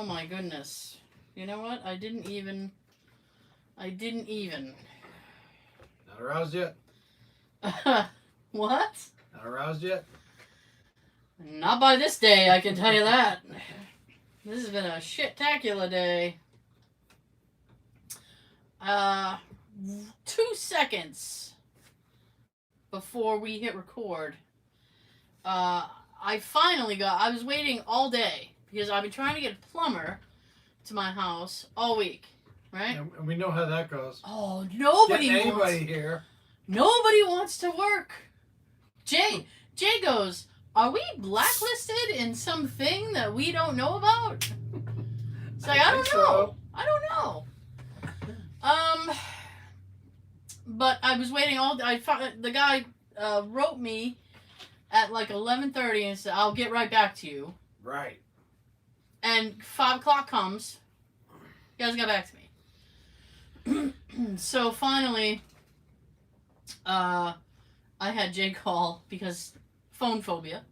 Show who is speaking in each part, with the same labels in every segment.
Speaker 1: my goodness. You know what? I didn't even.
Speaker 2: Not aroused yet?
Speaker 1: What?
Speaker 2: Not aroused yet?
Speaker 1: Not by this day, I can tell you that. This has been a shit-tacular day. 2 seconds before we hit record, I finally got. I was waiting all day because I've been trying to get a plumber to my house all week, right?
Speaker 2: And we know how that goes.
Speaker 1: Oh, nobody
Speaker 2: Get anybody
Speaker 1: wants.
Speaker 2: here.
Speaker 1: Nobody wants to work. Jay goes, "Are we blacklisted in something that we don't know about?" It's like I don't know.
Speaker 2: So.
Speaker 1: I don't know. But I was waiting all. The guy wrote me at like 11:30 and said, "I'll get right back to you."
Speaker 2: Right.
Speaker 1: And 5 o'clock comes. He hasn't got back to me. So finally, I had Jay call because phone phobia.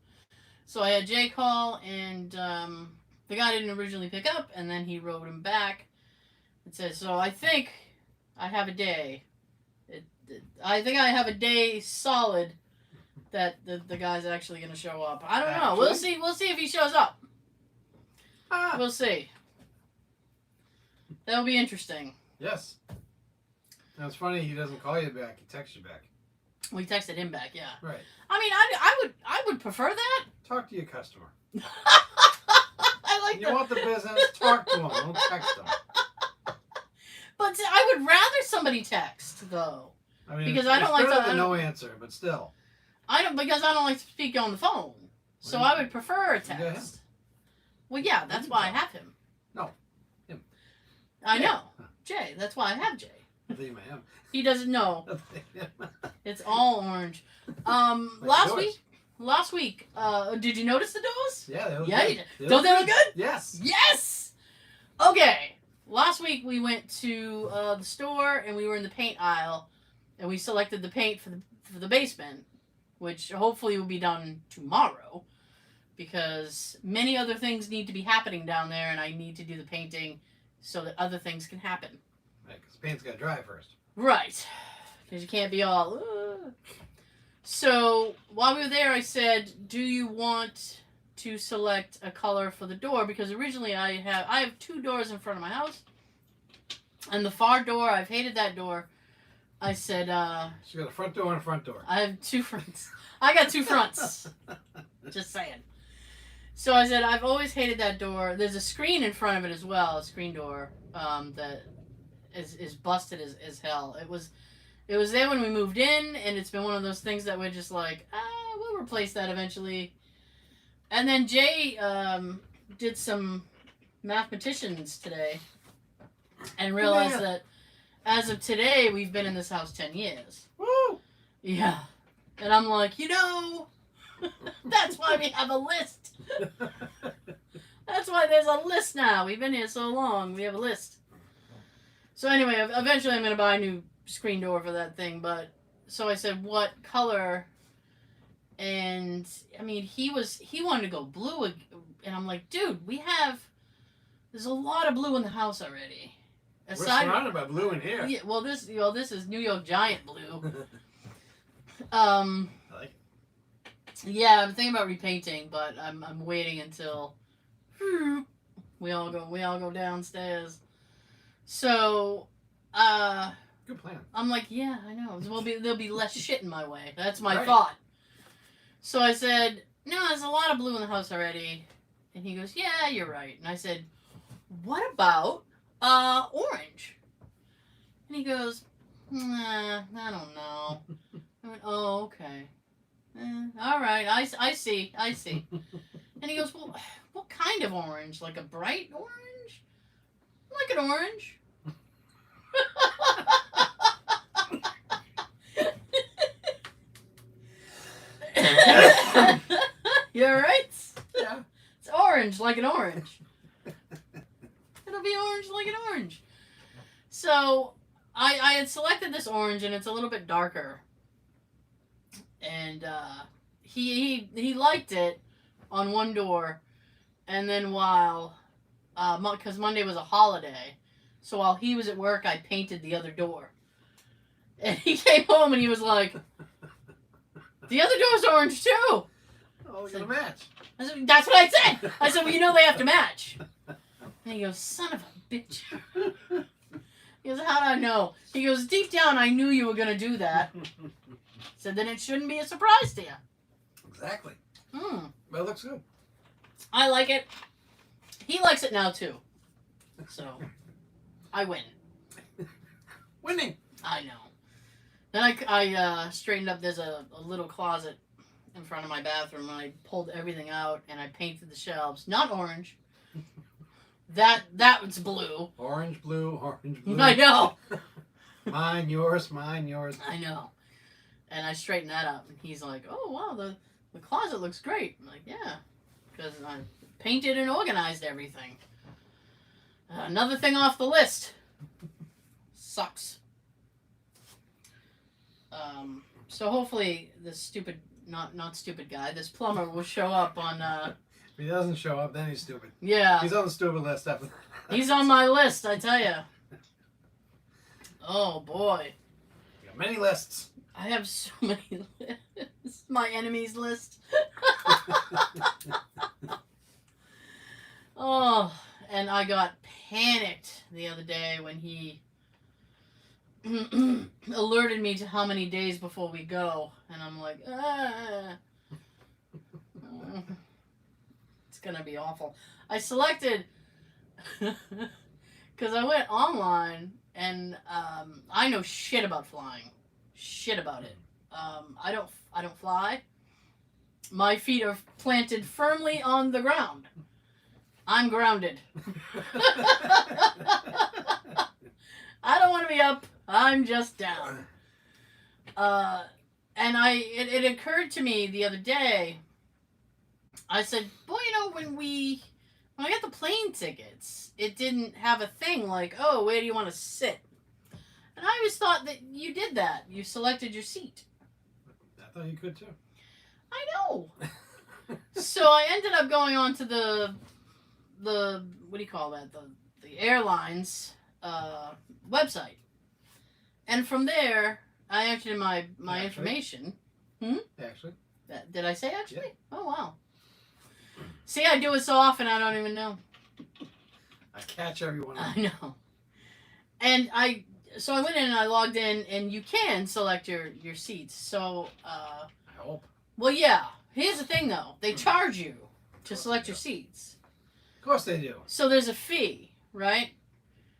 Speaker 1: So I had Jay call, and the guy didn't originally pick up, and then he wrote him back and said, "So I think I have a day. I think I have a day solid that the guy's actually going to show up. I don't know. We'll see. We'll see if he shows up. We'll see. That'll be interesting."
Speaker 2: Yes. Now it's funny he doesn't call you back. He texts you back.
Speaker 1: We texted him back. Yeah.
Speaker 2: Right.
Speaker 1: I mean, I would prefer that.
Speaker 2: Talk to your customer.
Speaker 1: I like
Speaker 2: You want the business? Talk to him. Don't text him.
Speaker 1: But I would rather somebody text though.
Speaker 2: I mean,
Speaker 1: because I don't like
Speaker 2: to no answer, but still.
Speaker 1: I don't like to speak on the phone, so I would prefer a text. Well, yeah, that's why I have him.
Speaker 2: No, him.
Speaker 1: I know, Jay. That's why I have Jay. He doesn't know. It's all orange. Last week, did you notice the doors?
Speaker 2: Yeah, they look
Speaker 1: good. Don't they look good?
Speaker 2: Yes.
Speaker 1: Yes. Okay. Last week we went to the store and we were in the paint aisle, and we selected the paint for the basement, which hopefully will be done tomorrow, because many other things need to be happening down there, and I need to do the painting so that other things can happen.
Speaker 2: Right, because the paint's got to dry first.
Speaker 1: Right, because you can't be all. So while we were there, I said, "Do you want to select a color for the door?" Because originally I have 2 doors in front of my house, and the far door, I've hated that door. I said,
Speaker 2: She got a front door and a front door.
Speaker 1: I have 2 fronts. I got 2 fronts. Just saying. So I said, I've always hated that door. There's a screen in front of it as well, a screen door, that is busted as hell. It was there when we moved in, and it's been one of those things that we're just like, we'll replace that eventually. And then Jay did some mathematicians today and realized that as of today, we've been in this house 10 years.
Speaker 2: Woo!
Speaker 1: Yeah. And I'm like, that's why we have a list. That's why there's a list now. We've been here so long. We have a list. So anyway, eventually I'm going to buy a new screen door for that thing. But so I said, what color? And I mean, he wanted to go blue. And I'm like, dude, there's a lot of blue in the house already.
Speaker 2: We're surrounded by blue in here.
Speaker 1: Yeah, well, this is New York Giant blue.
Speaker 2: I like it.
Speaker 1: Yeah, I'm thinking about repainting, but I'm waiting until we all go downstairs. So,
Speaker 2: good plan.
Speaker 1: I'm like, yeah, I know. There'll be less shit in my way. That's my thought. So I said, no, there's a lot of blue in the house already. And he goes, yeah, you're right. And I said, what about orange? And he goes, nah, I don't know. I went, oh, okay. All right, I see. And he goes, well, what kind of orange? Like a bright orange? Like an orange. You alright?
Speaker 2: Yeah.
Speaker 1: It's orange, like an orange. It'll be orange like an orange. So, I had selected this orange, and it's a little bit darker. And he liked it on one door, and then while because Monday was a holiday. So while he was at work, I painted the other door. And he came home and he was like, the other door's orange too.
Speaker 2: Oh, we're gonna match.
Speaker 1: I said, that's what I said. I said, well, you know they have to match. And he goes, son of a bitch. He goes, how'd I know? He goes, deep down, I knew you were going to do that. So then it shouldn't be a surprise to you.
Speaker 2: Exactly.
Speaker 1: Hmm.
Speaker 2: But it looks good.
Speaker 1: I like it. He likes it now, too. So, I win.
Speaker 2: Winning.
Speaker 1: I know. Then I straightened up. There's a little closet in front of my bathroom. And I pulled everything out, and I painted the shelves. Not orange. That was blue.
Speaker 2: Orange, blue, orange, blue.
Speaker 1: I know.
Speaker 2: Mine, yours, mine, yours.
Speaker 1: I know. And I straightened that up, and he's like, oh, wow, the closet looks great. I'm like, yeah, because I painted and organized everything. Another thing off the list. Sucks. So hopefully this stupid, not stupid guy, this plumber will show up on,
Speaker 2: If he doesn't show up, then he's stupid.
Speaker 1: yeah.
Speaker 2: He's on the stupid list after that.
Speaker 1: He's on my list, I tell you. Oh, boy.
Speaker 2: You got many lists.
Speaker 1: I have so many lists. My enemies list. Oh, and I got panicked the other day when he alerted me to how many days before we go. And I'm like, it's going to be awful. I selected, because I went online, and I know shit about flying. Shit about it. I don't fly. My feet are planted firmly on the ground. I'm grounded. I don't want to be up. I'm just down. And it occurred to me the other day. I said, boy, when I got the plane tickets, it didn't have a thing like, oh, where do you want to sit? And I always thought that you did that. You selected your seat.
Speaker 2: I thought you could too.
Speaker 1: I know. So I ended up going on to the what do you call that? The airlines website. And from there, I entered in my
Speaker 2: Actually?
Speaker 1: information.
Speaker 2: Actually.
Speaker 1: Did I say actually?
Speaker 2: Yeah.
Speaker 1: Oh, wow. See, I do it so often I don't even know.
Speaker 2: I catch everyone.
Speaker 1: I know. And so I went in and I logged in, and you can select your seats. So,
Speaker 2: I hope.
Speaker 1: well, yeah. Here's the thing, though. They charge you to select your seats.
Speaker 2: Of course they do.
Speaker 1: So there's a fee, right?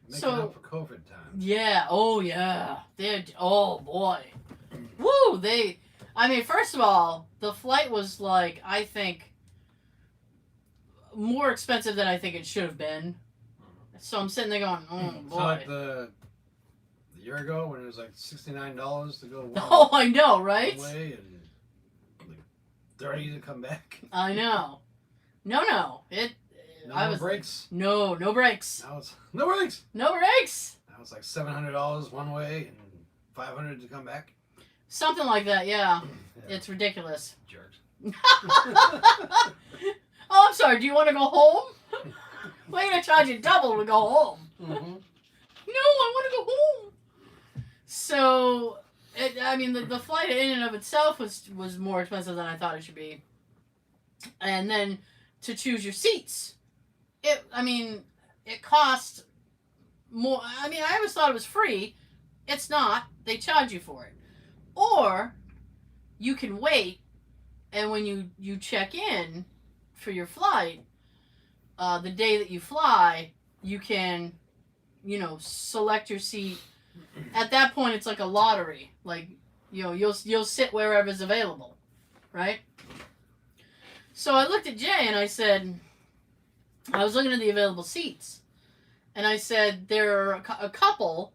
Speaker 2: Making up for COVID time.
Speaker 1: Yeah. Oh, yeah. Oh, boy. Woo! First of all, the flight was like, I think, more expensive than I think it should have been. So I'm sitting there going, oh, boy.
Speaker 2: So like the year ago when it was like $69 to go one,
Speaker 1: Oh, I know, right?
Speaker 2: one way and like $30 to come back.
Speaker 1: I know. No.
Speaker 2: No breaks.
Speaker 1: No breaks.
Speaker 2: Now it's no breaks.
Speaker 1: No breaks.
Speaker 2: Now it's like $700 one way and $500 to come back.
Speaker 1: Something like that, yeah.
Speaker 2: Yeah.
Speaker 1: It's ridiculous.
Speaker 2: Jerks.
Speaker 1: Oh, I'm sorry. Do you want to go home? We're going to charge you double to go home.
Speaker 2: Mm-hmm.
Speaker 1: No, I want to go home. So, the flight in and of itself was more expensive than I thought it should be. And then to choose your seats, it cost more. I always thought it was free. It's not. They charge you for it. Or you can wait, and when you check in for your flight, the day that you fly, you can, select your seat. At that point, it's like a lottery. Like, you'll sit wherever's available, right? So I looked at Jay and I said, I was looking at the available seats, and I said there are a couple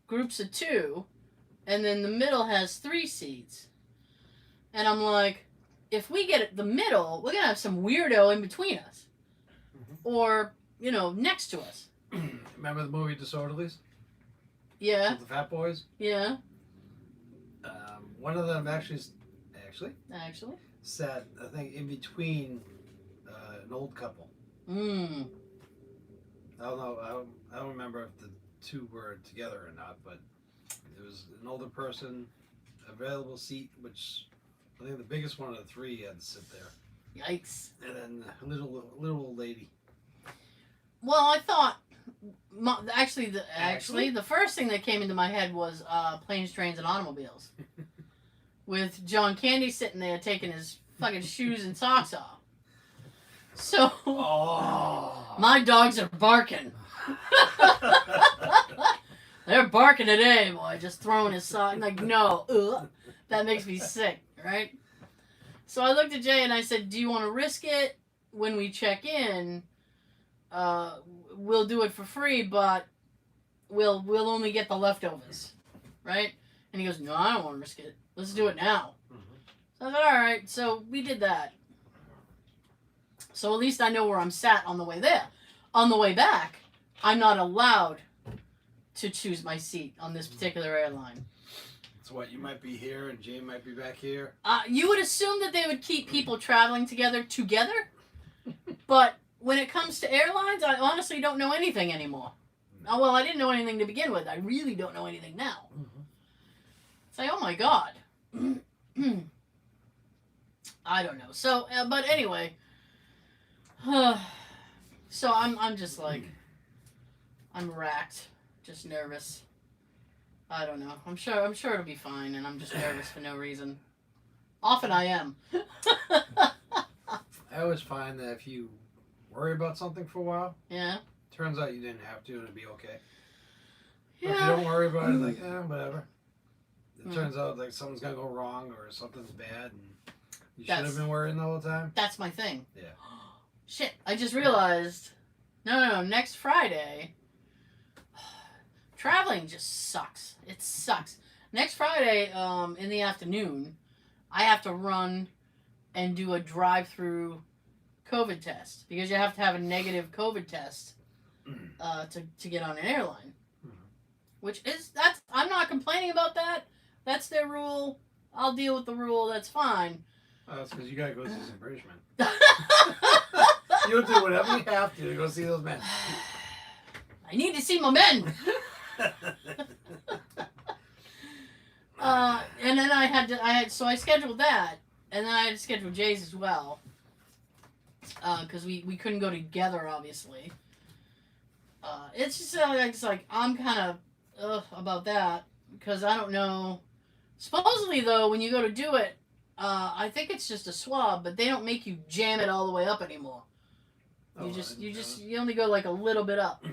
Speaker 1: groups of 2, and then the middle has 3 seats. And I'm like, if we get the middle, we're gonna have some weirdo in between us, or next to us.
Speaker 2: Remember the movie Disorderlies?
Speaker 1: Yeah.
Speaker 2: With the fat boys?
Speaker 1: Yeah.
Speaker 2: One of them actually sat, I think, in between an old couple.
Speaker 1: Mm.
Speaker 2: I don't know. I don't remember if the two were together or not, but it was an older person, available seat, which I think the biggest one of the three had to sit there,
Speaker 1: Yikes.
Speaker 2: and then a little old lady.
Speaker 1: Well, I thought actually the first thing that came into my head was Planes, Trains, and Automobiles, with John Candy sitting there taking his fucking shoes and socks off. So my dogs are barking. They're barking today, boy. Just throwing his sock. I'm like, no, that makes me sick, right? So I looked at Jay and I said, "Do you want to risk it when we check in? We'll do it for free, but we'll only get the leftovers, right?" And he goes, "No, I don't want to risk it. Let's do it now." So I said, "All right." So we did that. So at least I know where I'm sat on the way there. On the way back, I'm not allowed to choose my seat on this particular airline.
Speaker 2: So what? You might be here, and Jay might be back here.
Speaker 1: You would assume that they would keep people traveling together, but when it comes to airlines, I honestly don't know anything anymore. Oh, well, I didn't know anything to begin with. I really don't know anything now. It's like, oh my god. I don't know. So, but anyway, so I'm just like, I'm racked, just nervous. I don't know. I'm sure it'll be fine, and I'm just nervous for no reason. Often I am.
Speaker 2: I always find that if you worry about something for a while,
Speaker 1: Yeah.
Speaker 2: turns out you didn't have to, and it'd be okay.
Speaker 1: Yeah.
Speaker 2: Or if you don't worry about it, like, whatever. It turns out like something's gonna go wrong or something's bad, and you should have been worrying the whole time.
Speaker 1: That's my thing.
Speaker 2: Yeah.
Speaker 1: Shit! I just realized. No. Next Friday. Traveling just sucks. It sucks. Next Friday, in the afternoon, I have to run and do a drive-through COVID test because you have to have a negative COVID test to get on an airline. Which is I'm not complaining about that. That's their rule. I'll deal with the rule. That's fine.
Speaker 2: That's because you gotta go see some British men. You'll do whatever you have to go see those men.
Speaker 1: I need to see my men. And then so I scheduled that, and then I had to schedule Jay's as well, because we couldn't go together, obviously. It's just it's like I'm kind of about that because I don't know. Supposedly though, when you go to do it, I think it's just a swab, but they don't make you jam it all the way up anymore. You only go like a little bit up.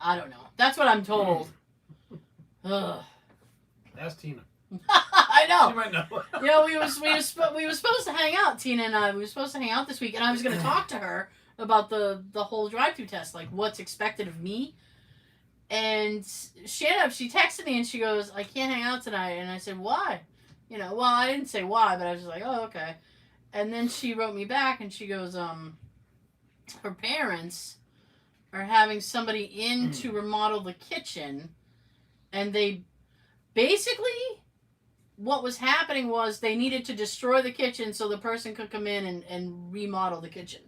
Speaker 1: I don't know. That's what I'm told.
Speaker 2: Ask Tina.
Speaker 1: I know.
Speaker 2: She might know.
Speaker 1: You know, we were supposed to hang out, Tina and I. We were supposed to hang out this week, and I was going to talk to her about the whole drive-through test, like what's expected of me. And she texted me and she goes, "I can't hang out tonight." And I said, "Why?" You know, well, I didn't say why, but I was just like, "Oh, okay." And then she wrote me back and she goes, her parents are having somebody in to remodel the kitchen, and they basically, what was happening was they needed to destroy the kitchen so the person could come in and remodel the kitchen.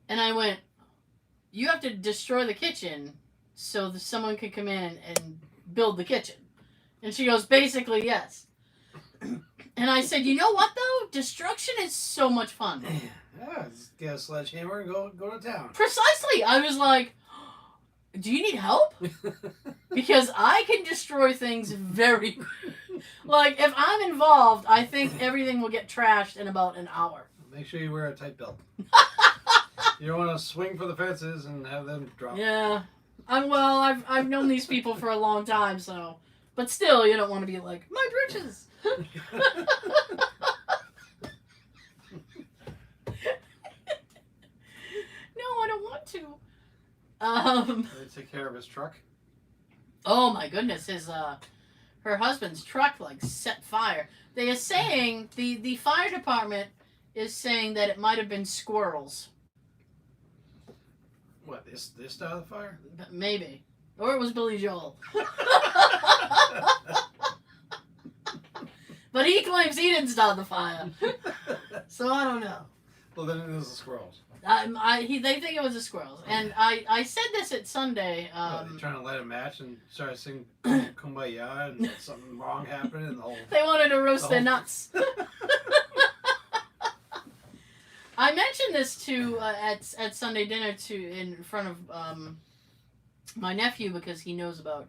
Speaker 1: And I went, "You have to destroy the kitchen so that someone could come in and build the kitchen?" And she goes, "Basically, yes." And I said, "You know what, though? Destruction is so much fun."
Speaker 2: Yeah, just get a sledgehammer and go to town.
Speaker 1: Precisely. I was like, "Do you need help?" Because I can destroy things very... Like, if I'm involved, I think everything will get trashed in about an hour.
Speaker 2: Make sure you wear a tight belt. You don't want to swing for the fences and have them drop.
Speaker 1: Yeah. I've known these people for a long time, so... But still, you don't want to be like, "My britches!" No, I don't want to.
Speaker 2: They take care of his truck.
Speaker 1: Oh my goodness, her husband's truck set fire. They are saying the fire department is saying that it might have been squirrels.
Speaker 2: What, this started the fire?
Speaker 1: Maybe, or it was Billy Joel. But he claims he didn't start the fire, so I don't know.
Speaker 2: Well, then it was the squirrels.
Speaker 1: They think it was the squirrels, and I said this at Sunday.
Speaker 2: They're trying to light a match and try to sing "Kumbaya" and something wrong happened, and the whole.
Speaker 1: They wanted to roast
Speaker 2: the
Speaker 1: their
Speaker 2: whole-
Speaker 1: nuts. I mentioned this to at Sunday dinner in front of my nephew because he knows about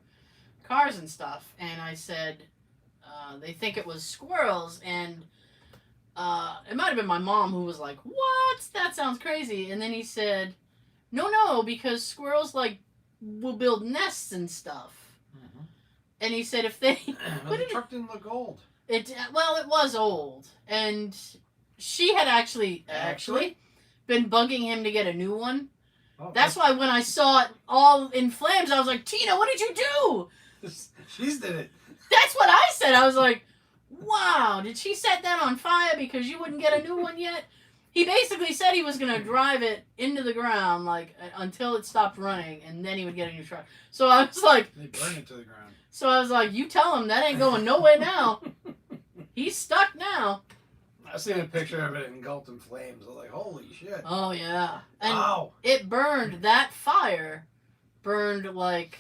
Speaker 1: cars and stuff, and I said they think it was squirrels, and it might have been my mom who was like, "What? That sounds crazy." And then he said, "No, because squirrels like will build nests and stuff."
Speaker 2: Mhm.
Speaker 1: And he said if they
Speaker 2: Well, the truck didn't look old.
Speaker 1: it was old, and she had actually been bugging him to get a new one.
Speaker 2: Oh,
Speaker 1: That's why when I saw it all in flames, I was like, "Tina, what did you do?"
Speaker 2: She's did it.
Speaker 1: That's what I said. I was like, "Wow, did she set that on fire because you wouldn't get a new one yet?" He basically said he was going to drive it into the ground like until it stopped running, and then he would get a new truck. So I was like,
Speaker 2: They burned it to the ground.
Speaker 1: So I was like, "You tell him that ain't going nowhere now. He's stuck now."
Speaker 2: I seen a picture of it engulfed in flames. I was like, "Holy shit!"
Speaker 1: Oh yeah, and
Speaker 2: Wow.
Speaker 1: it burned. That fire burned like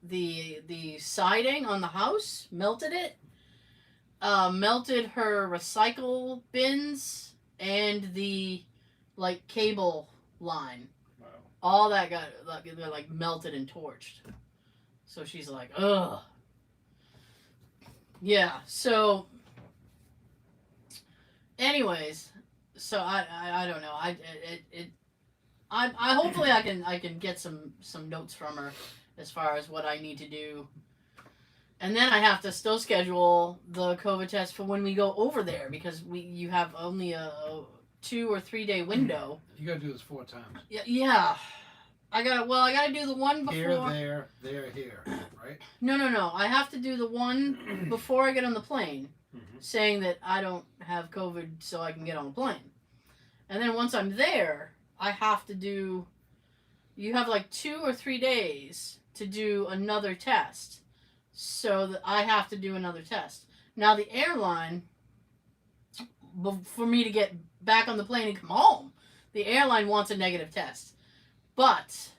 Speaker 1: the siding on the house, melted it, melted her recycle bins and the like cable line.
Speaker 2: Wow.
Speaker 1: All that got like melted and torched. So she's like, "Ugh." Yeah. So, anyways, so I don't know. I hopefully I can get some notes from her as far as what I need to do. And then I have to still schedule the COVID test for when we go over there because you have only a 2 or 3 day window.
Speaker 2: You gotta do this 4 times.
Speaker 1: Yeah. I gotta do the one before.
Speaker 2: Here, there, here, right?
Speaker 1: No. I have to do the one before I get on the plane, saying that I don't have COVID so I can get on the plane. And then once I'm there, I have to do. You have like 2 or 3 days to do another test. So that I have to do another test. Now the airline, for me to get back on the plane and come home, the airline wants a negative test. But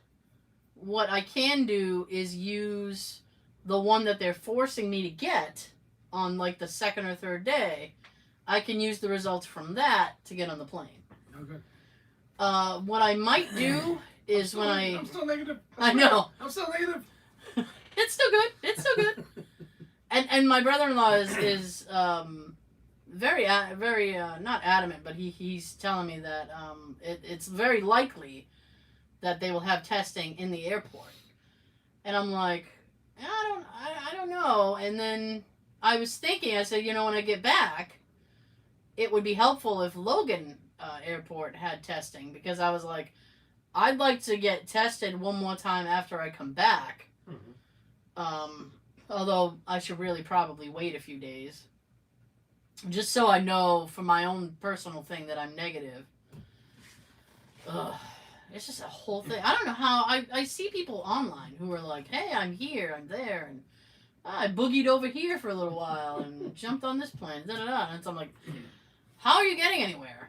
Speaker 1: what I can do is use the one that they're forcing me to get on like the 2nd or 3rd day. I can use the results from that to get on the plane.
Speaker 2: Okay.
Speaker 1: What I might do is
Speaker 2: I'm still negative.
Speaker 1: I know.
Speaker 2: I'm still negative.
Speaker 1: It's still good. And my brother-in-law is very not adamant, but he's telling me that it's very likely that they will have testing in the airport. And I'm like, I don't know. And then I was thinking, I said, when I get back, it would be helpful if Logan Airport had testing because I was like, I'd like to get tested one more time after I come back. Although I should really probably wait a few days. Just so I know for my own personal thing that I'm negative. Ugh. It's just a whole thing. I don't know how. I see people online who are like, "Hey, I'm here, I'm there, and I boogied over here for a little while and jumped on this plane." And so I'm like, "How are you getting anywhere?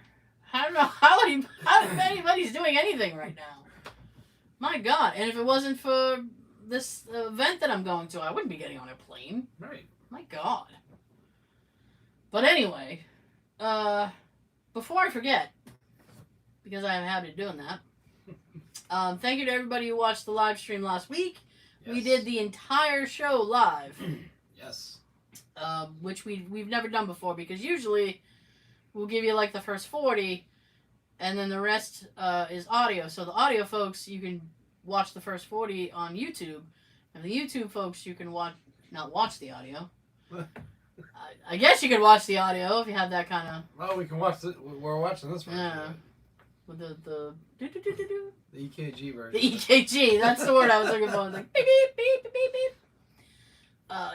Speaker 1: I don't know how anybody's doing anything right now." My God! And if it wasn't for this event that I'm going to, I wouldn't be getting on a plane.
Speaker 2: Right.
Speaker 1: My God. But anyway, before I forget, because I have a habit of doing that. Thank you to everybody who watched the live stream last week.
Speaker 2: Yes.
Speaker 1: We did the entire show live.
Speaker 2: Yes.
Speaker 1: Which we've never done before because usually we'll give you like the first 40 and then the rest is audio. So the audio folks, you can watch the first 40 on YouTube. And the YouTube folks, you can not watch the audio. I guess you could watch the audio if you have that kind of...
Speaker 2: Well, we can watch we're watching this one.
Speaker 1: Yeah. With the
Speaker 2: EKG version.
Speaker 1: The EKG, that's the word I was looking for. I was like, beep, beep, beep, beep, beep, beep.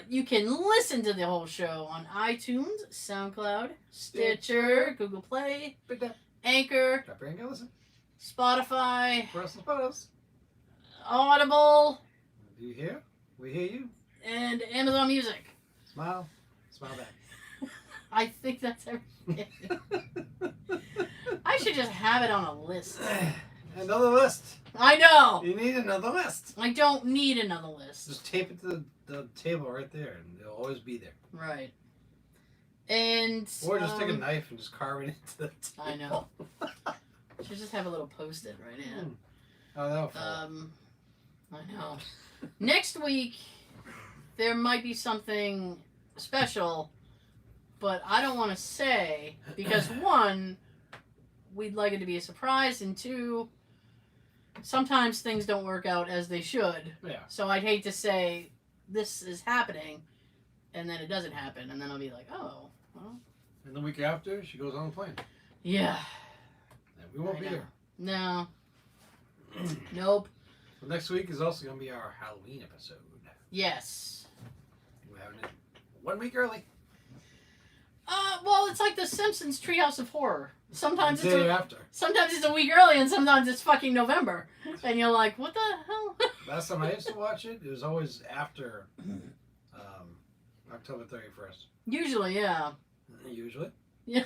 Speaker 1: You can listen to the whole show on iTunes, SoundCloud, Stitcher, Google Play, Anchor, Spotify,
Speaker 2: Personal photos.
Speaker 1: Audible,
Speaker 2: Do you hear? We hear you.
Speaker 1: and Amazon Music.
Speaker 2: Smile. Smile back.
Speaker 1: I think that's everything. I should just have it on a list.
Speaker 2: Another list.
Speaker 1: I know.
Speaker 2: You need another list.
Speaker 1: I don't need another list.
Speaker 2: Just tape it to the table right there, and it'll always be there.
Speaker 1: Right. And
Speaker 2: Or just take a knife and just carve it into the table.
Speaker 1: I know. Should just have a little post-it right here.
Speaker 2: Oh, that'll fall.
Speaker 1: I know. Next week, there might be something special, but I don't want to say because one, we'd like it to be a surprise, and two, sometimes things don't work out as they should.
Speaker 2: Yeah.
Speaker 1: So I'd hate to say this is happening, and then it doesn't happen, and then I'll be like, oh, well.
Speaker 2: And the week after, she goes on the plane.
Speaker 1: Yeah.
Speaker 2: And we won't be there.
Speaker 1: No. Nope.
Speaker 2: Well, next week is also going to be our Halloween episode.
Speaker 1: Yes.
Speaker 2: We're having it 1 week early.
Speaker 1: Well, it's like the Simpsons Treehouse of Horror. Sometimes
Speaker 2: The
Speaker 1: it's
Speaker 2: day after.
Speaker 1: sometimes it's a week early, and sometimes it's fucking November, and you're like, what the hell?
Speaker 2: Last time I used to watch it, it was always after October 31st.
Speaker 1: Usually, yeah.
Speaker 2: Usually.
Speaker 1: Yeah.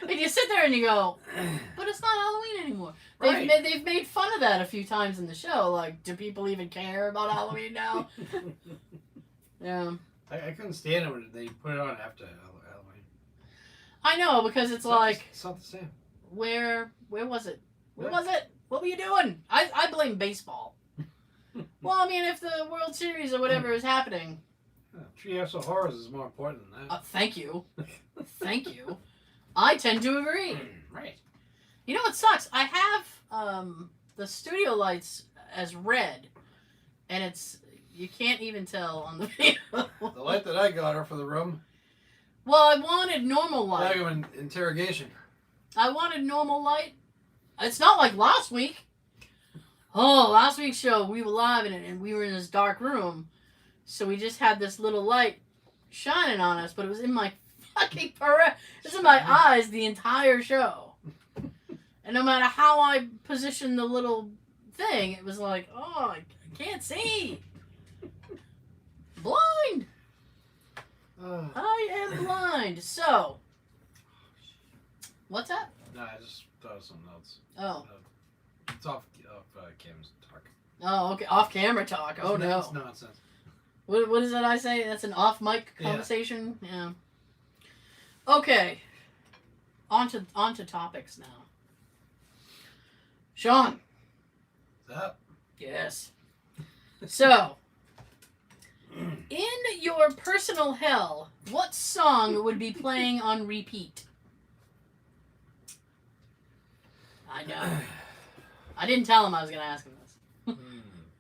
Speaker 1: And you sit there and you go, but it's not Halloween anymore.
Speaker 2: Right.
Speaker 1: They've made fun of that a few times in the show. Like, do people even care about Halloween now? Yeah.
Speaker 2: I couldn't stand it when they put it on after Halloween.
Speaker 1: I know, because it's
Speaker 2: not
Speaker 1: like,
Speaker 2: the- it's not the same.
Speaker 1: where was it? Where
Speaker 2: Yeah.
Speaker 1: was it? What were you doing? I blame baseball. Well, I mean, if the World Series or whatever is happening.
Speaker 2: Treehouse of Horrors is more important than that.
Speaker 1: Thank you. Thank you. I tend to agree.
Speaker 2: Right.
Speaker 1: You know what sucks? I have the studio lights as red, and you can't even tell on the video.
Speaker 2: The light that I got her for the room,
Speaker 1: Well, I wanted normal
Speaker 2: now
Speaker 1: light.
Speaker 2: you're in interrogation.
Speaker 1: I wanted normal light. It's not like last week. Oh, last week's show, we were live in it, and we were in this dark room. So we just had this little light shining on us, but it was in my fucking it was in my eyes the entire show. And no matter how I positioned the little thing, it was like, oh, I can't see. Blind. I am blind. So, what's that?
Speaker 2: No, I just thought of something else.
Speaker 1: Oh.
Speaker 2: It's off Cam's talk.
Speaker 1: Oh, okay. Off camera talk. Oh, no.
Speaker 2: It's nonsense.
Speaker 1: What is that I say? That's an off mic conversation? Yeah. Okay. On to topics now. Sean.
Speaker 2: What's up?
Speaker 1: Yes. So, in your personal hell, what song would be playing on repeat? I know. I didn't tell him I was going to ask him this.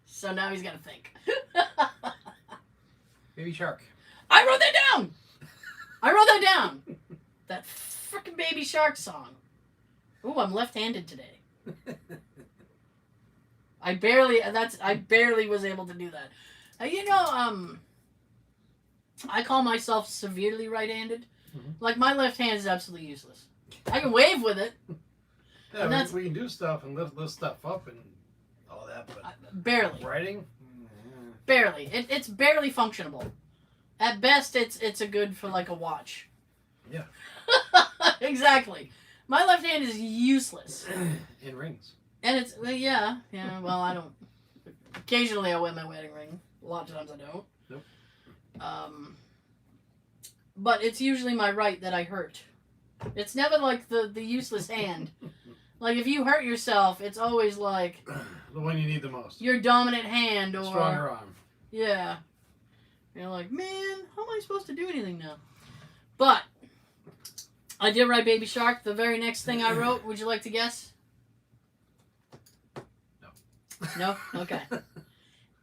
Speaker 1: So now he's got to think.
Speaker 2: Baby Shark.
Speaker 1: I wrote that down! That frickin' Baby Shark song. Ooh, I'm left-handed today. I barely was able to do that. I call myself severely right-handed.
Speaker 2: Mm-hmm.
Speaker 1: Like, my left hand is absolutely useless. I can wave with it.
Speaker 2: Yeah, we can do stuff and lift stuff up and all that, but
Speaker 1: Barely.
Speaker 2: writing?
Speaker 1: Barely. It's barely functionable. At best, it's a good for, like, a watch.
Speaker 2: Yeah.
Speaker 1: Exactly. My left hand is useless.
Speaker 2: In rings.
Speaker 1: And it's, yeah, well, I don't. Occasionally I wear my wedding ring. A lot of times I don't.
Speaker 2: Nope.
Speaker 1: But it's usually my right that I hurt. It's never like the useless hand. Like, if you hurt yourself, it's always like
Speaker 2: The one you need the most.
Speaker 1: your dominant hand or...
Speaker 2: Stronger arm.
Speaker 1: Yeah. You're like, man, how am I supposed to do anything now? But I did write Baby Shark. The very next thing I wrote, would you like to guess? No? Okay.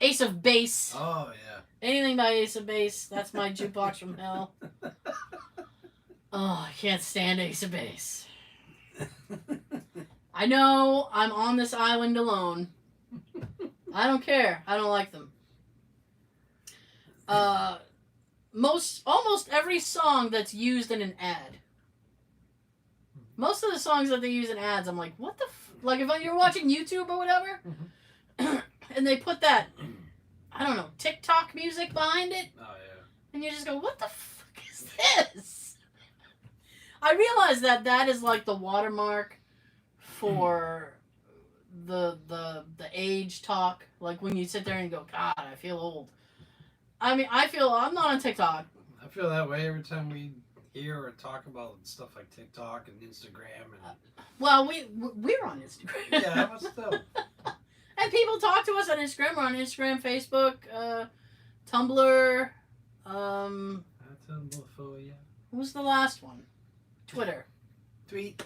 Speaker 1: Ace of Base.
Speaker 2: Oh, yeah.
Speaker 1: Anything by Ace of Base. That's my jukebox from hell. Oh, I can't stand Ace of Base. I know I'm on this island alone. I don't care. I don't like them. Almost every song that's used in an ad. Most of the songs that they use in ads, I'm like, what the like if you're watching YouTube or whatever, and they put that, I don't know, TikTok music behind it,
Speaker 2: Oh, yeah.
Speaker 1: and you just go, what the fuck is this? I realize that is like the watermark for the age talk. Like when you sit there and you go, God, I feel old. I mean, I'm not on TikTok.
Speaker 2: I feel that way every time we hear or talk about stuff like TikTok and Instagram and.
Speaker 1: Well, we're on Instagram.
Speaker 2: Yeah, but still.
Speaker 1: And people talk to us on Instagram. We're on Instagram, Facebook, Tumblr. What was the last one? Twitter.
Speaker 2: Tweet.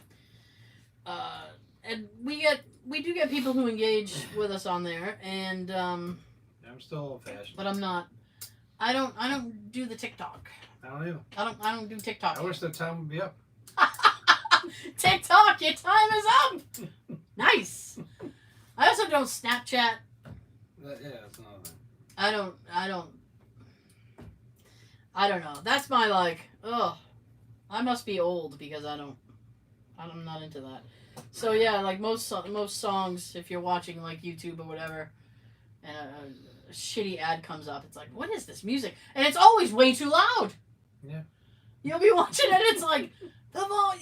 Speaker 1: And we do get people who engage with us on there, and
Speaker 2: I'm still old fashioned.
Speaker 1: but I'm not. I don't do the TikTok.
Speaker 2: I don't either.
Speaker 1: I don't do TikTok.
Speaker 2: I wish the time would be up.
Speaker 1: TikTok, your time is up. Nice. I also don't Snapchat.
Speaker 2: Yeah, that's another thing.
Speaker 1: I don't know. That's my like. Ugh. I must be old because I'm not into that. So yeah, like most songs, if you're watching like YouTube or whatever, and a shitty ad comes up, it's like, what is this music? And it's always way too loud.
Speaker 2: Yeah.
Speaker 1: You'll be watching it, it's like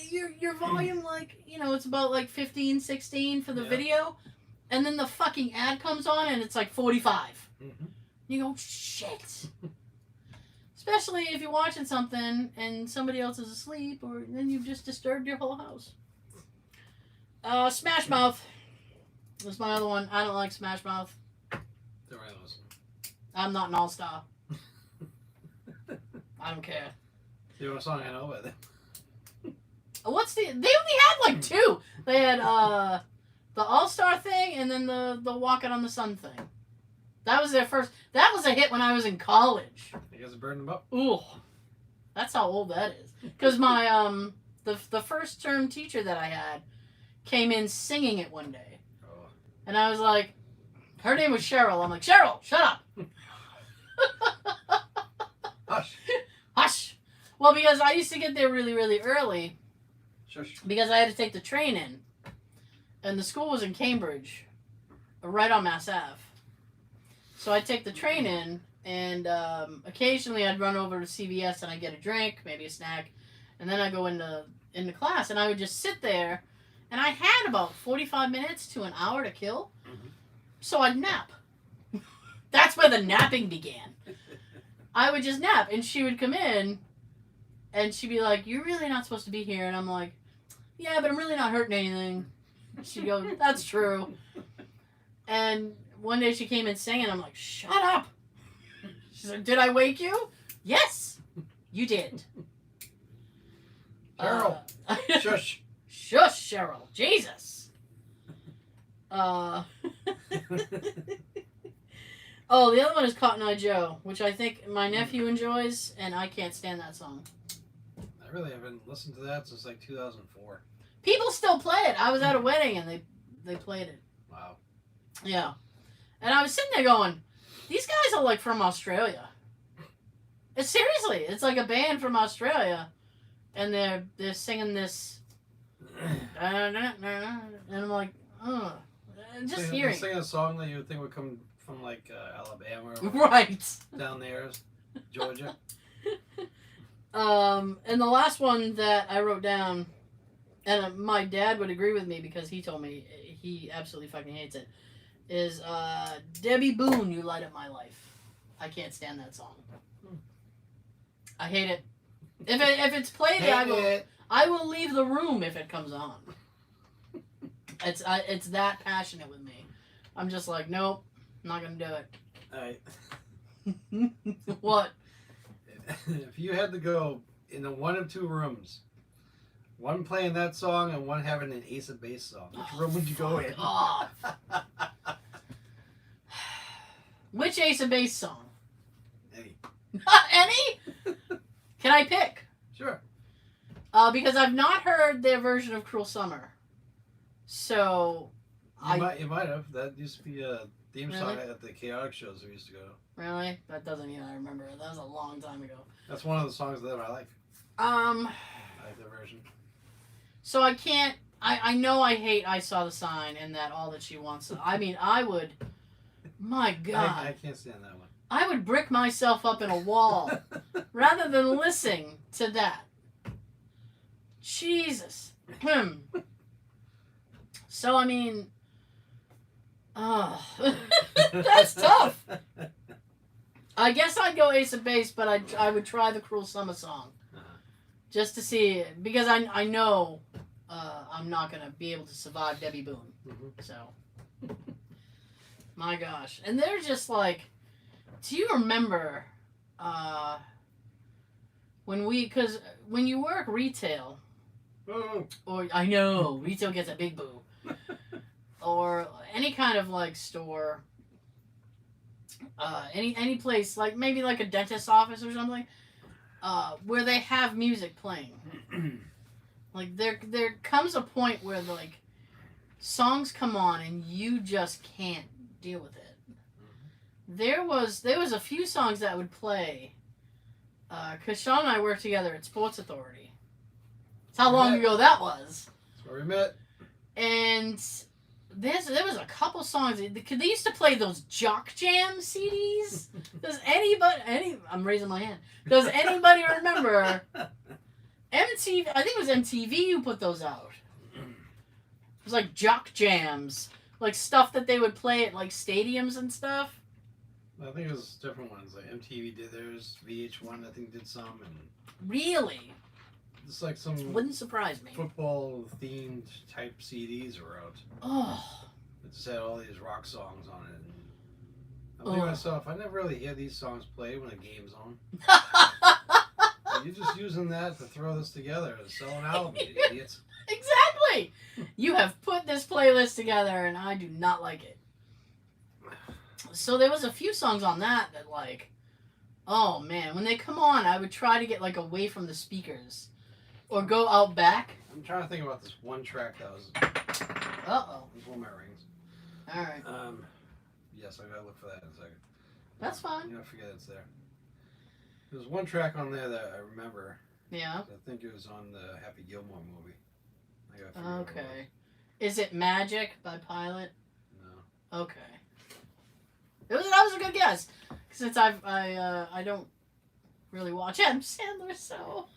Speaker 1: your volume, like, it's about like 15, 16 for the video, and then the fucking ad comes on and it's like 45.
Speaker 2: Mm-hmm.
Speaker 1: You go, shit. Especially if you're watching something and somebody else is asleep, or then you've just disturbed your whole house. Smash Mouth was my other one. I don't like Smash Mouth.
Speaker 2: Don't really listen.
Speaker 1: I'm not an all-star. I don't care.
Speaker 2: The only song I know about them.
Speaker 1: They only had like two. They had the All-Star thing and then the Walking on the Sun thing. That was their first. That was a hit when I was in college.
Speaker 2: You guys burned them up?
Speaker 1: Ooh. That's how old that is. Because my the first term teacher that I had came in singing it one day.
Speaker 2: Oh.
Speaker 1: And I was like, her name was Cheryl. I'm like, Cheryl, shut up.
Speaker 2: Hush.
Speaker 1: Hush. Well, because I used to get there really, really early.
Speaker 2: Shush.
Speaker 1: Because I had to take the train in. And the school was in Cambridge. Right on Mass Ave. So I'd take the train in. And occasionally I'd run over to CVS and I'd get a drink, maybe a snack. And then I'd go into class. And I would just sit there. And I had about 45 minutes to an hour to kill.
Speaker 2: Mm-hmm.
Speaker 1: So I'd nap. That's where the napping began. I would just nap. And she would come in. And she'd be like, you're really not supposed to be here. And I'm like, yeah, but I'm really not hurting anything. She'd go, that's true. And one day she came in singing. I'm like, shut up. She's like, did I wake you? Yes, you did.
Speaker 2: Cheryl. Shush.
Speaker 1: Shush, Cheryl. Jesus. Oh, the other one is Cotton Eye Joe, which I think my nephew enjoys, and I can't stand that song.
Speaker 2: I really haven't listened to that since like 2004.
Speaker 1: People still play it. I was at a wedding and they played it.
Speaker 2: Wow.
Speaker 1: Yeah. And I was sitting there going, these guys are like from Australia. Seriously, it's like a band from Australia, and they're singing this, and I'm like, ugh. Just hearing.
Speaker 2: Singing a song that you would think would come from like Alabama or
Speaker 1: right
Speaker 2: down there, Georgia.
Speaker 1: And the last one that I wrote down, and my dad would agree with me because he told me he absolutely fucking hates it, is Debbie Boone, You Light Up My Life. I can't stand that song. I hate it. If it's played, I will leave the room if it comes on. It's that passionate with me. I'm just like, nope, I'm not gonna do it.
Speaker 2: Alright.
Speaker 1: What?
Speaker 2: If you had to go into one of two rooms, one playing that song and one having an Ace of Base song, which room would you go in?
Speaker 1: Off. Which Ace of Base song?
Speaker 2: Any.
Speaker 1: Any? Can I pick?
Speaker 2: Sure.
Speaker 1: Because I've not heard their version of Cruel Summer. So
Speaker 2: You might have. That used to be a theme song at the chaotic shows we used to go to.
Speaker 1: Really? That doesn't even I remember. That was a long time ago.
Speaker 2: That's one of the songs that I like. I like the version.
Speaker 1: So I can't. I know I hate I Saw the Sign and that All That She Wants. I mean, I would. My God.
Speaker 2: I can't stand that one.
Speaker 1: I would brick myself up in a wall rather than listen to that. Jesus. So, I mean, that's tough. I guess I'd go Ace of Base, but I would try the Cruel Summer song. Just to see, because I know I'm not going to be able to survive Debbie Boone.
Speaker 2: Mm-hmm.
Speaker 1: So, my gosh. And they're just like, do you remember because when you work retail, or I know, retail gets a big boo, or any kind of like store, any place, like maybe like a dentist's office or something, where they have music playing. Like there comes a point where like songs come on and you just can't deal with it. There was a few songs that would play, because Sean and I worked together at Sports Authority. That's how long ago that was.
Speaker 2: That's where we met.
Speaker 1: And there was a couple songs. They used to play those Jock Jam CDs. Does anybody? I'm raising my hand. Does anybody remember MTV? I think it was MTV who put those out. It was like Jock Jams, like stuff that they would play at like stadiums and stuff.
Speaker 2: I think it was different ones. Like MTV did theirs, VH1 I think did some, and
Speaker 1: Really?
Speaker 2: it's like some
Speaker 1: Wouldn't surprise me.
Speaker 2: football themed type CDs were out.
Speaker 1: Oh.
Speaker 2: It just had all these rock songs on it. And I'm thinking to myself, I never really hear these songs played when a game's on. You're just using that to throw this together and sell an album, you idiots.
Speaker 1: Exactly. You have put this playlist together, and I do not like it. So there was a few songs on that like, oh man, when they come on, I would try to get like away from the speakers, or go out back.
Speaker 2: I'm trying to think about this one track that was. There's one of my rings.
Speaker 1: All right.
Speaker 2: Yes, I gotta look for that in a second.
Speaker 1: That's fine.
Speaker 2: You know, forget it's there. There's one track on there that I remember.
Speaker 1: Yeah.
Speaker 2: I think it was on the Happy Gilmore movie. I gotta figure out what it
Speaker 1: Okay. Is it Magic by Pilot?
Speaker 2: was. No.
Speaker 1: Okay. That was a good guess, since I don't really watch Adam Sandler, so.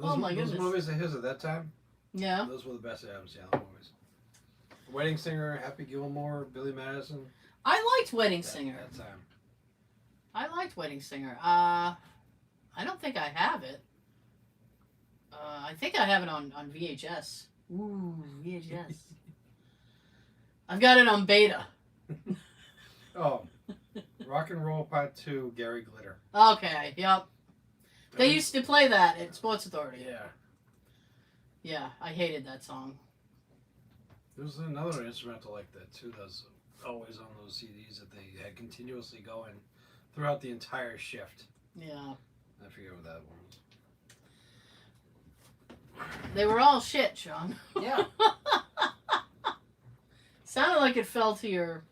Speaker 1: Oh my goodness.
Speaker 2: Those movies of his at that time.
Speaker 1: Yeah.
Speaker 2: Those were the best Adam Sandler movies. Wedding Singer, Happy Gilmore, Billy Madison.
Speaker 1: I liked Wedding Singer.
Speaker 2: That time.
Speaker 1: I liked Wedding Singer. I don't think I have it. I think I have it on VHS. Ooh, VHS. I've got it on beta.
Speaker 2: Oh, Rock and Roll Part 2, Gary Glitter.
Speaker 1: Okay, yep. They used to play that at Sports Authority.
Speaker 2: Yeah.
Speaker 1: Yeah, I hated that song.
Speaker 2: There was another instrumental like that too that was always on those CDs that they had continuously going throughout the entire shift.
Speaker 1: Yeah.
Speaker 2: I forget what that one was.
Speaker 1: They were all shit, Sean.
Speaker 2: Yeah.
Speaker 1: Sounded like it fell to your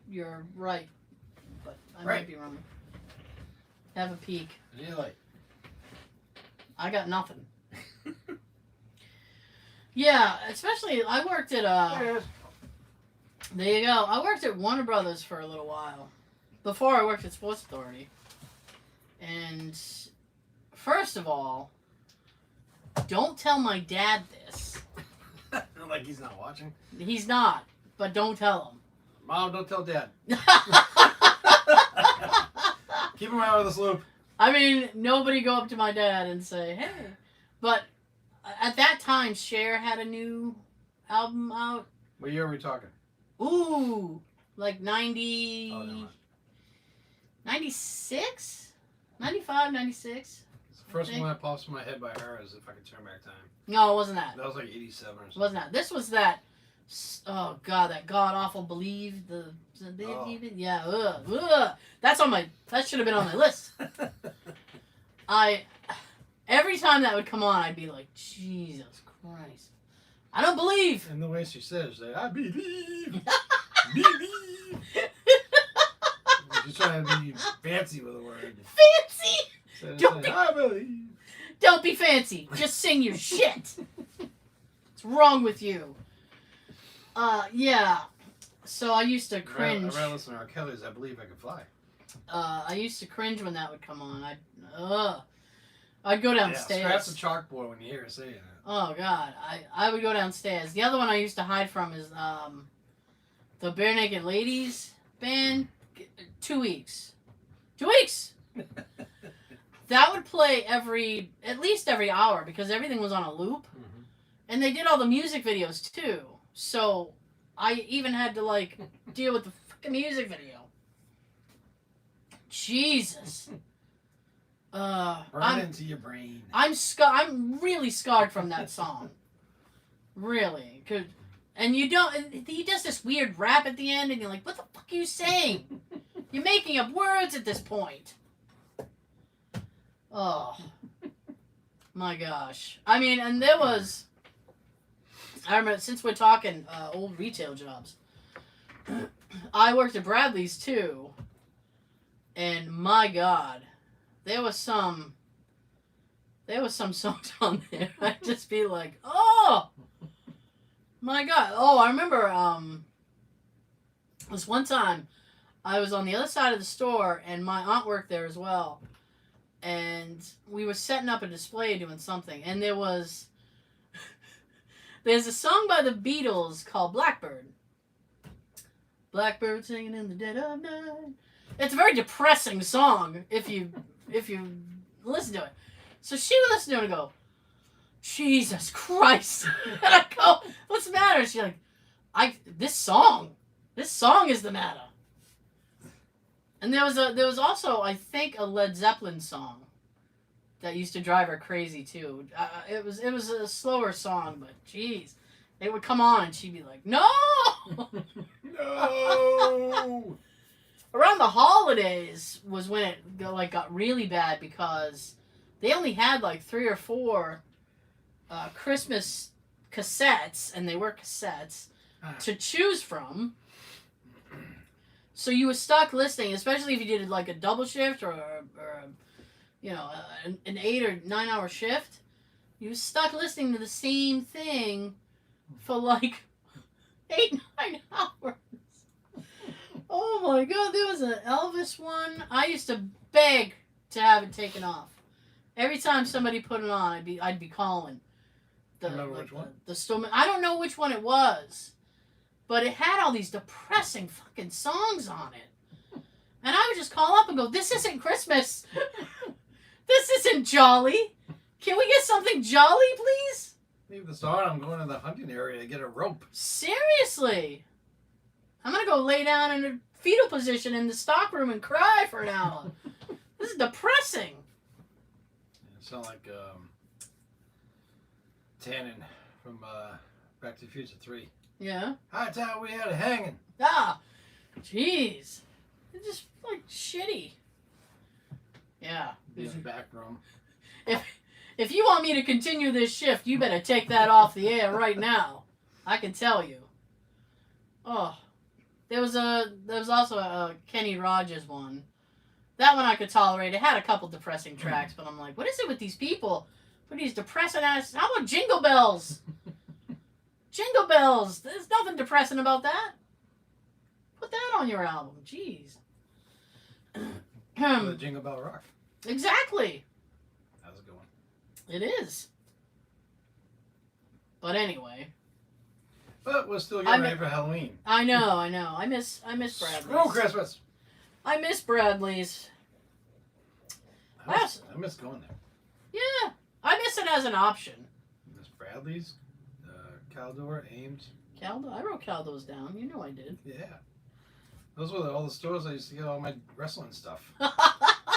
Speaker 1: right, but I might
Speaker 2: Right.
Speaker 1: be wrong. Have a peek.
Speaker 2: Really?
Speaker 1: I got nothing. Yeah, especially I worked at there you go. I worked at Warner Brothers for a little while before I worked at Sports Authority. And first of all, don't tell my dad this.
Speaker 2: Like he's not watching.
Speaker 1: He's not, but don't tell him.
Speaker 2: Mom, don't tell Dad. Keep him out of this loop.
Speaker 1: I mean, nobody go up to my dad and say, hey. But at that time, Cher had a new album out.
Speaker 2: What year are we talking?
Speaker 1: Ooh, like 90...
Speaker 2: Oh, never mind.
Speaker 1: 96? 95, 96?
Speaker 2: The first one that pops in my head by her is If I Could Turn Back Time.
Speaker 1: No, it wasn't that.
Speaker 2: That was like 87 or something.
Speaker 1: It wasn't that. This was that... Oh, God, that god-awful Believe. Yeah, ugh. That's on my... That should have been on my list. Every time that would come on, I'd be like, Jesus Christ. I don't believe.
Speaker 2: And the way she says that, I believe. Believe. She's trying to be fancy with a word.
Speaker 1: Fancy?
Speaker 2: So I believe.
Speaker 1: Don't be fancy. Just sing your shit. What's wrong with you? Yeah. So I used to cringe.
Speaker 2: I rather listen to R. Kelly's I Believe I Can Fly.
Speaker 1: I used to cringe when that would come on. I'd go
Speaker 2: Yeah,
Speaker 1: downstairs.
Speaker 2: scratch the chalkboard when you hear her saying it.
Speaker 1: Oh God, I would go downstairs. The other one I used to hide from is the Bare Naked Ladies band. 2 weeks. 2 weeks. That would play at least every hour because everything was on a loop, and they did all the music videos too. So I even had to like deal with the fucking music video. Jesus.
Speaker 2: Burn into your brain.
Speaker 1: I'm really scarred from that song. Really. And you don't. He does this weird rap at the end, and you're like, what the fuck are you saying? You're making up words at this point. Oh. My gosh. I mean, and there was. I remember, since we're talking old retail jobs, I worked at Bradley's too. And my God, there was some songs on there. I'd just be like, oh, my God. Oh, I remember this one time I was on the other side of the store and my aunt worked there as well. And we were setting up a display doing something. And there's a song by the Beatles called Blackbird. Blackbird singing in the dead of night. It's a very depressing song if you listen to it. So she would listen to it and go, Jesus Christ. And I go, what's the matter? She's like, this song is the matter. And there was also, I think, a Led Zeppelin song that used to drive her crazy too. It was a slower song, but jeez, it would come on and she'd be like, no.
Speaker 2: No.
Speaker 1: Around the holidays was when it got really bad because they only had like 3 or 4 Christmas cassettes, and they were cassettes to choose from. So you were stuck listening, especially if you did like a double shift or an 8 or 9 hour shift. You were stuck listening to the same thing for like 8, 9 hours. Oh my God, there was an Elvis one. I used to beg to have it taken off. Every time somebody put it on, I'd be calling.
Speaker 2: Remember which one?
Speaker 1: The Stoneman. I don't know which one it was, but it had all these depressing fucking songs on it. And I would just call up and go, "This isn't Christmas. This isn't jolly. Can we get something jolly, please?"
Speaker 2: Leave this on. I'm going to the hunting area to get a rope.
Speaker 1: Seriously. I'm going to go lay down in a fetal position in the stockroom and cry for an hour. This is depressing.
Speaker 2: It sounds like Tannen from Back to the Future 3.
Speaker 1: Yeah.
Speaker 2: High time we had it hanging.
Speaker 1: Ah, jeez. It's just like shitty. Yeah.
Speaker 2: In the back room.
Speaker 1: If you want me to continue this shift, you better take that off the air right now. I can tell you. Oh. There was also a Kenny Rogers one. That one I could tolerate. It had a couple depressing tracks, but I'm like, what is it with these people? What are these depressing ass? How about Jingle Bells? Jingle Bells. There's nothing depressing about that. Put that on your album. Jeez.
Speaker 2: The Jingle Bell Rock.
Speaker 1: Exactly.
Speaker 2: How's it going?
Speaker 1: It is. But anyway.
Speaker 2: But we're still getting ready for Halloween.
Speaker 1: I know. I miss Bradley's.
Speaker 2: Screw Christmas.
Speaker 1: I miss Bradley's.
Speaker 2: I miss going there.
Speaker 1: Yeah. I miss it as an option.
Speaker 2: Miss Bradley's, Caldor, Ames.
Speaker 1: Caldo? I wrote Caldo's down. You know I did.
Speaker 2: Yeah. Those were all the stores I used to get all my wrestling stuff.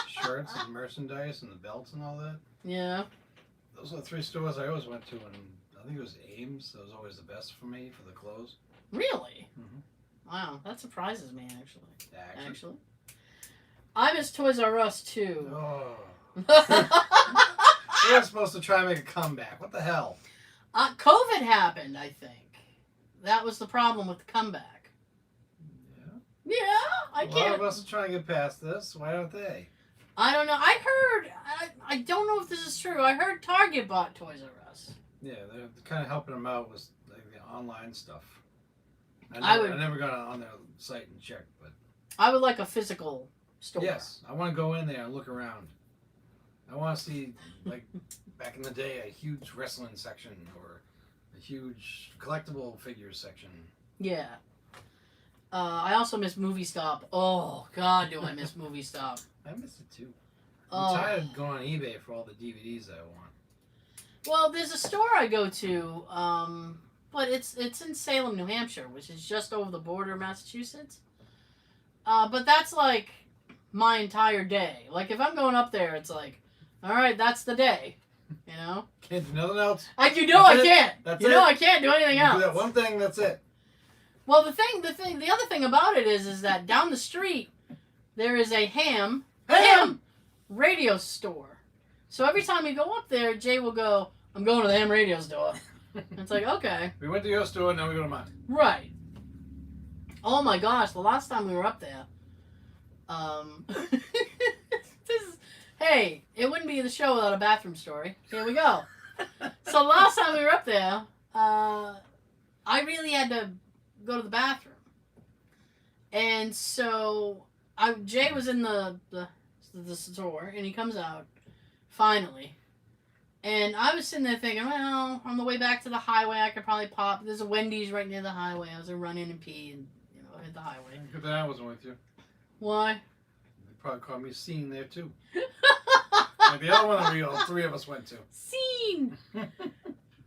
Speaker 2: Shirts and merchandise and the belts and all that.
Speaker 1: Yeah.
Speaker 2: Those are the 3 stores I always went to, and I think it was Ames. That was always the best for me for the clothes.
Speaker 1: Really?
Speaker 2: Mm-hmm.
Speaker 1: Wow, that surprises me, actually.
Speaker 2: Actually.
Speaker 1: I miss Toys R Us, too.
Speaker 2: Oh. We're supposed to try and make a comeback. What the hell?
Speaker 1: COVID happened, I think. That was the problem with the comeback.
Speaker 2: Yeah.
Speaker 1: Yeah, I
Speaker 2: A
Speaker 1: can't.
Speaker 2: lot of us are trying to get past this. Why aren't they?
Speaker 1: I don't know. I heard. I don't know if this is true. I heard Target bought Toys R Us.
Speaker 2: Yeah, they're kind of helping them out with like the online stuff.
Speaker 1: I
Speaker 2: never got on their site and checked, but
Speaker 1: I would like a physical store.
Speaker 2: yes, I want to go in there and look around. I want to see, like, back in the day, a huge wrestling section or a huge collectible figures section.
Speaker 1: Yeah. I also miss Movie Stop. Oh, God, do I miss Movie Stop.
Speaker 2: I miss it too. I'm tired of going on eBay for all the DVDs I want.
Speaker 1: Well, there's a store I go to, but it's in Salem, New Hampshire, which is just over the border of Massachusetts. But that's like my entire day. Like if I'm going up there, it's like, all right, that's the day. You know?
Speaker 2: Can't do nothing else.
Speaker 1: I can't.
Speaker 2: That's
Speaker 1: you
Speaker 2: it.
Speaker 1: know I can't do anything else.
Speaker 2: Do that one thing. That's it.
Speaker 1: Well, the other thing about it is that down the street there is a ham radio store. So every time we go up there, Jay will go, I'm going to the ham radio store. It's like, okay.
Speaker 2: We went to your store, now we go to mine.
Speaker 1: Right. Oh my gosh, the last time we were up there, hey, it wouldn't be the show without a bathroom story. Here we go. So last time we were up there, I really had to go to the bathroom. And so Jay was in the store, and he comes out, finally. And I was sitting there thinking, well, on the way back to the highway, I could probably pop. There's a Wendy's right near the highway. I was going to run in and pee and, hit the highway.
Speaker 2: Good that I wasn't with you.
Speaker 1: Why?
Speaker 2: They probably called me Sayin there, too. Like the other one that all three of us went to.
Speaker 1: Scene!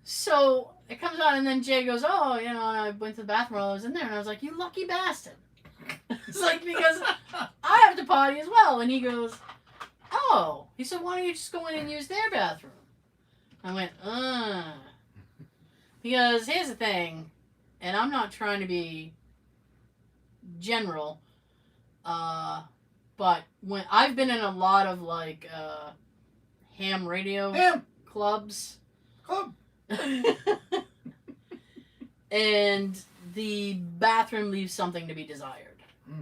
Speaker 1: So it comes out, and then Jay goes, oh, and I went to the bathroom while I was in there, and I was like, you lucky bastard. It's like, because I have to potty as well. And he goes, oh. He said, why don't you just go in and use their bathroom? I went, Because here's the thing, and I'm not trying to be general, but when I've been in a lot of, like, ham radio clubs.
Speaker 2: Club.
Speaker 1: And the bathroom leaves something to be desired,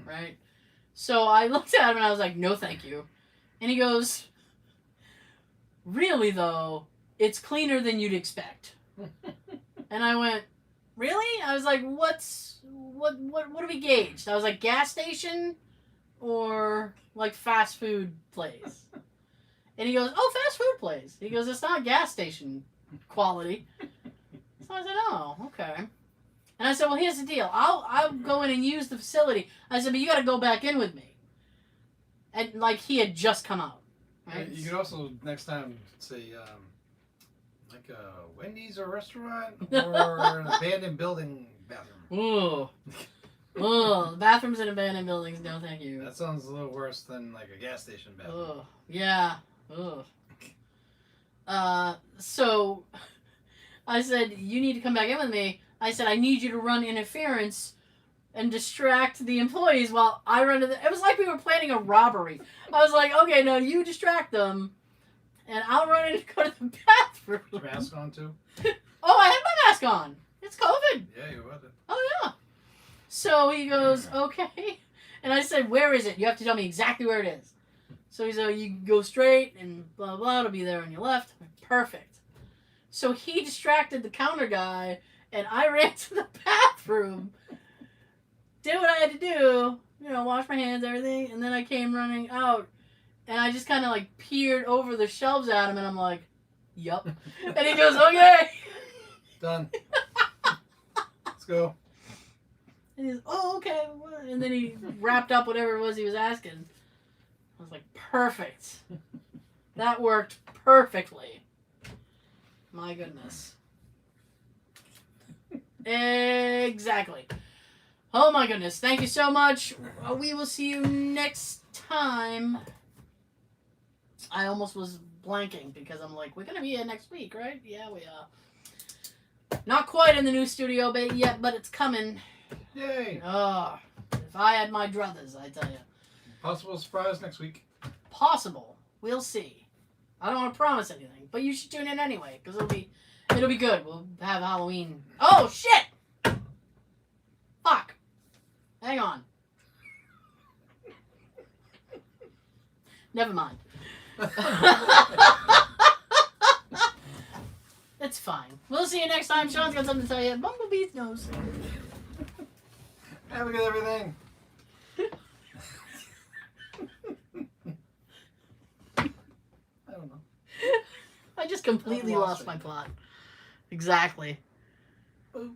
Speaker 1: right? So I looked at him and I was like, no thank you. And he goes, really though, it's cleaner than you'd expect. And I went, really? I was like, what do we gauge? I was like, gas station or like fast food place? And he goes, oh, fast food place. He goes, it's not gas station quality. So I said, oh, okay. And I said, well, here's the deal. I'll go in and use the facility. I said, but you got to go back in with me. And like he had just come out. Right?
Speaker 2: You could also next time say like a Wendy's or a restaurant or an abandoned building bathroom.
Speaker 1: Ooh. Ooh, bathrooms in abandoned buildings, no thank you.
Speaker 2: That sounds a little worse than like a gas station bathroom.
Speaker 1: Ooh. Yeah. Ooh. So I said, you need to come back in with me. I said, I need you to run interference and distract the employees while I run to the... It was like we were planning a robbery. I was like, okay, no, you distract them, and I'll run in and go to the bathroom.
Speaker 2: Your mask on, too?
Speaker 1: Oh, I had my mask on. It's COVID.
Speaker 2: Yeah, you was it.
Speaker 1: Oh, yeah. So he goes, okay. And I said, where is it? You have to tell me exactly where it is. So he said, you go straight, and blah, blah, it'll be there on your left. Perfect. So he distracted the counter guy, and I ran to the bathroom, did what I had to do, wash my hands, everything, and then I came running out, and I just kind of like peered over the shelves at him, and I'm like, yup. And he goes, okay.
Speaker 2: Done. Let's go.
Speaker 1: And he's, oh, okay. And then he wrapped up whatever it was he was asking. I was like, perfect. That worked perfectly. My goodness. Exactly. Oh my goodness. Thank you so much. We will see you next time. I almost was blanking because I'm like, we're going to be here next week, right? Yeah, we are. Not quite in the new studio yet, but it's coming.
Speaker 2: Yay.
Speaker 1: Oh, if I had my druthers, I tell you.
Speaker 2: Possible surprise next week.
Speaker 1: Possible. We'll see. I don't want to promise anything, but you should tune in anyway, because it'll be good. We'll have Halloween. Oh, shit! Fuck. Hang on. Never mind. It's fine. We'll see you next time. Sean's got something to tell you. Bumblebee's nose.
Speaker 2: Have a good everything. I don't know.
Speaker 1: completely
Speaker 3: I've
Speaker 1: lost my
Speaker 3: me.
Speaker 1: plot. Exactly.
Speaker 3: Boop.